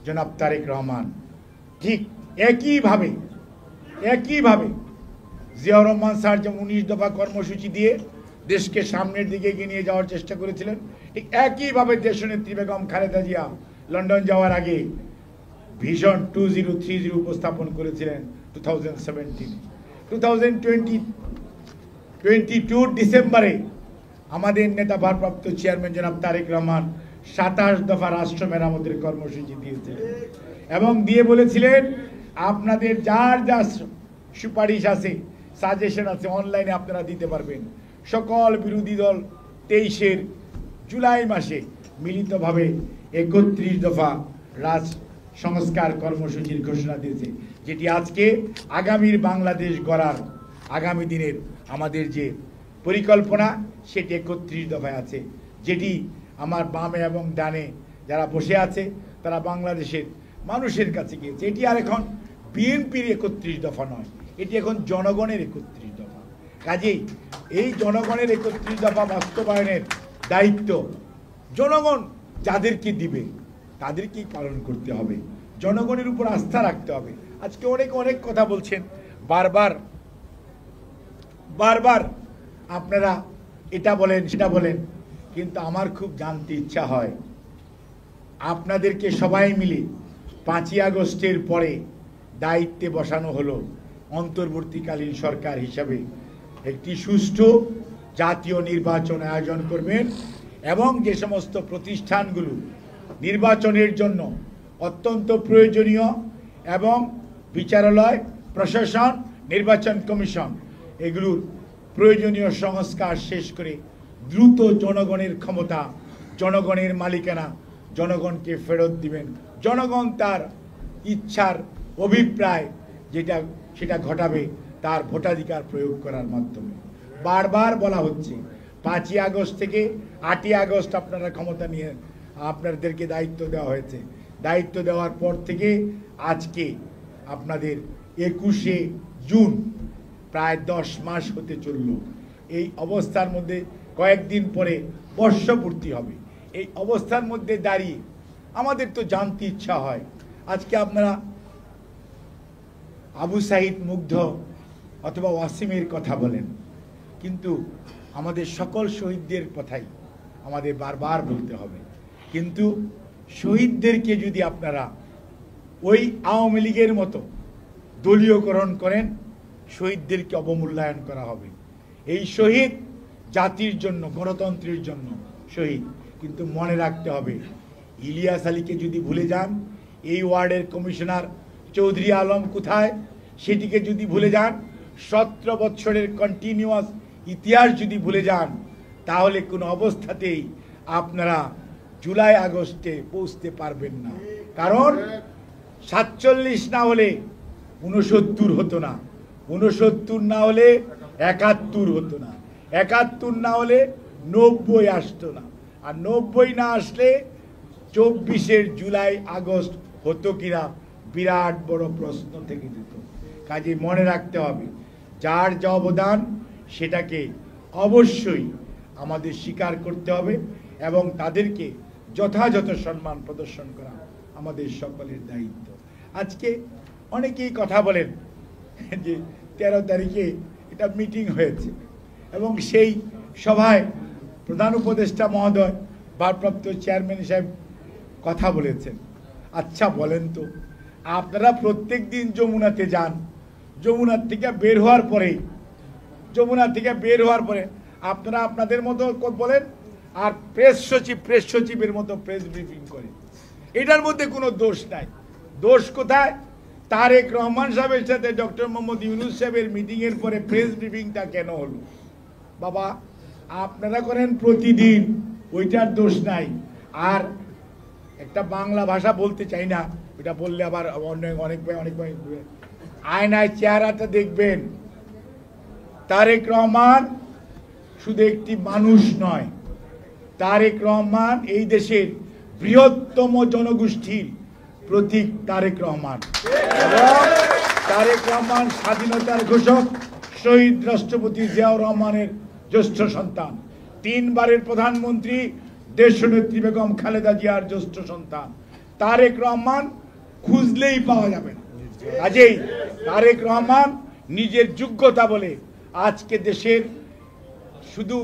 জনাব তারেক রহমান ঠিক একইভাবে জিয়াউর রহমান স্যার যেমন 19 দফা কর্মসূচি দিয়ে দেশকে সামনের দিকে এগিয়ে নিয়ে যাওয়ার চেষ্টা করেছিলেন। ঠিক একইভাবে দেশনেত্রী বেগম খালেদা জিয়া লন্ডন যাওয়ার আগে ভিশন 2030 উপস্থাপন করেছিলেন 2017। 2022 ডিসেম্বরে আমাদের নেতা ভারপ্রাপ্ত চেয়ারম্যান জনাব তারেক রহমান 27 দফা রাষ্ট্র মেরামতের কর্মসূচি দিয়েছিলেন এবং দিয়ে বলেছিলেন আপনাদের যার যা সুপারিশ আছে, সাজেশন আছে, অনলাইনে আপনারা দিতে পারবেন। সকল বিরোধী দল 23 জুলাই মাসে মিলিতভাবে 31 দফা সংস্কার কর্মসূচির ঘোষণা দিয়েছে, যেটি আজকে আগামীর বাংলাদেশ গড়ার আগামী দিনের আমাদের যে পরিকল্পনা সেটি 31 দফায় আছে, যেটি আমার বামে এবং ডানে যারা বসে আছে তারা বাংলাদেশের মানুষের কাছে গিয়েছে। এটি আর এখন বিএনপির 31 দফা নয়, এটি এখন জনগণের 31 দফা। কাজেই এই জনগণের 31 দফা বাস্তবায়নের দায়িত্ব জনগণ যাদেরকে দিবে তাদেরকেই পালন করতে হবে, জনগণের উপর আস্থা রাখতে হবে। আজকে অনেক কথা বলছেন, বারবার আপনারা এটা বলেন সেটা বলেন, কিন্তু আমার খুব জানতে ইচ্ছা হয় আপনাদেরকে সবাই মিলে 5ই আগস্টের পরে দায়িত্বে বসানো হলো অন্তর্বর্তীকালীন সরকার হিসাবে একটি সুষ্ঠু জাতীয় নির্বাচন আয়োজন করবেন এবং যে সমস্ত প্রতিষ্ঠানগুলো নির্বাচনের জন্য অত্যন্ত প্রয়োজনীয় এবং বিচারালয়, প্রশাসন, নির্বাচন কমিশন এগুলোর প্রয়োজনীয় সংস্কার শেষ করে দ্রুত জনগণের ক্ষমতা, জনগণের মালিকানা জনগণকে ফেরত দিবেন। জনগণ তার ইচ্ছার অভিপ্রায় সেটা ঘটাবে তার ভোটাধিকার প্রয়োগ করার মাধ্যমে। বারবার বলা হচ্ছে 5ই আগস্ট থেকে 8ই আগস্ট আপনারা ক্ষমতা নিয়ে আপনাদেরকে দায়িত্ব দেওয়া হয়েছে। দায়িত্ব দেওয়ার পর থেকে আজকে আপনাদের 21শে জুন, প্রায় 10 মাস হতে চলল। এই অবস্থার মধ্যে কয়েকদিন পরে বর্ষপূর্তি হবে। এই অবস্থার মধ্যে দাঁড়িয়ে আমাদের তো জানতে ইচ্ছা হয়, আজকে আপনারা আবু সাইদ, মুগ্ধ অথবা ওয়াসিমের কথা বলেন, কিন্তু আমাদের সকল শহীদদের কথাই আমাদের বারবার বলতে হবে। কিন্তু শহীদদেরকে যদি আপনারা ওই আওয়ামী লীগের মতো দলীয়করণ করেন, শহীদদেরকে অবমূল্যায়ন করা হবে। এই শহীদ জাতির জন্য, গণতন্ত্রের জন্য শহীদ। কিন্তু মনে রাখতে হবে, ইলিয়াস আলীকে যদি ভুলে যান, এই ওয়ার্ডের কমিশনার চৌধুরী আলম কোথায় সেটিকে যদি ভুলে যান, 17 বছরের কন্টিনিউয়াস ইতিহাস যদি ভুলে যান, তাহলে কোনো অবস্থাতেই আপনারা জুলাই আগস্টে পৌঁছতে পারবেন না। কারণ 47 না হলে 69 হতো না, 69 না হলে 71 হতো না, 71 না হলে 90 আসতো না, আর 90 না আসলে 24 জুলাই আগস্ট হতো কিনা বিরাট বড় প্রশ্ন থেকে যেত। কাজে মনে রাখতে হবে, যার যা অবদান সেটাকে অবশ্যই আমাদের স্বীকার করতে হবে এবং তাদেরকে যথাযথ সম্মান প্রদর্শন করা আমাদের সকলের দায়িত্ব। আজকে অনেকেই কথা বলেন যে 13 তারিখে এটা মিটিং হয়েছে এবং সেই সভায় প্রধান উপদেষ্টা মহোদয়, ভারপ্রাপ্ত চেয়ারম্যান সাহেব কথা বলেছেন। আচ্ছা বলেন তো, আপনারা প্রত্যেক দিন যমুনাতে যান, যমুনার থেকে বের হওয়ার পরে আপনারা আপনাদের মতো বলেন, আর প্রেস সচিবের মতো প্রেস ব্রিফিং করে। এটার মধ্যে কোনো দোষ নাই। দোষ কোথায়? তারেক রহমান সাহেবের সাথে ডক্টর মোহাম্মদ ইউনূস সাহেবের মিটিংয়ের পরে প্রেস ব্রিফিংটা কেন হলো? বাবা, আপনারা করেন প্রতিদিন, ওইটার দোষ নাই। আর একটা বাংলা ভাষা বলতে চাই না, এটা বললে আবার অনেক আয়নায় চেহারাটা দেখবেন। তারেক রহমান শুধু একটি মানুষ নয়, তারেক রহমান এই দেশের বৃহত্তম জনগোষ্ঠীর প্রতীক। তারেক রহমান এবং তারেক রহমান স্বাধীনতার ঘোষক শহীদ রাষ্ট্রপতি জিয়াউর রহমানের জ্যেষ্ঠ সন্তান, 3 বারের প্রধানমন্ত্রী দেশনেত্রী বেগম খালেদা জিয়ার জ্যেষ্ঠ সন্তান। তারেক রহমান খুঁজলেই পাওয়া যাবে না। কাজেই তারেক রহমান নিজের যোগ্যতা বলে আজকে দেশের শুধু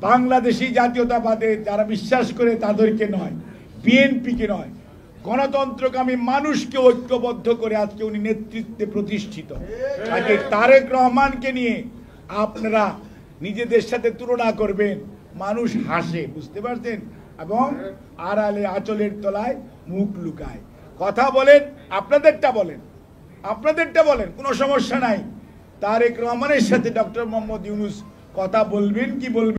বাংলাদেশি জাতীয়তাবাদে যারা বিশ্বাস করে তাদেরকে নয়, বিএনপিকে নয়, গণতন্ত্রকামী মানুষকে ঐক্যবদ্ধ করে আজকে উনি নেতৃত্বে প্রতিষ্ঠিত। আজকে তারেক রহমানকে নিয়ে আপনারা নিজেদের সাথে তুলনা করবেন, মানুষ হাসে, বুঝতে পারছেন, এবং আড়ালে আঁচলের তলায় মুখ লুকায়। কথা বলেন, আপনাদেরটা বলেন, আপনাদেরটা বলেন, কোনো সমস্যা নাই। তারেক রহমানের সাথে ডক্টর মোহাম্মদ ইউনূস কথা বলবেন কি বলবেন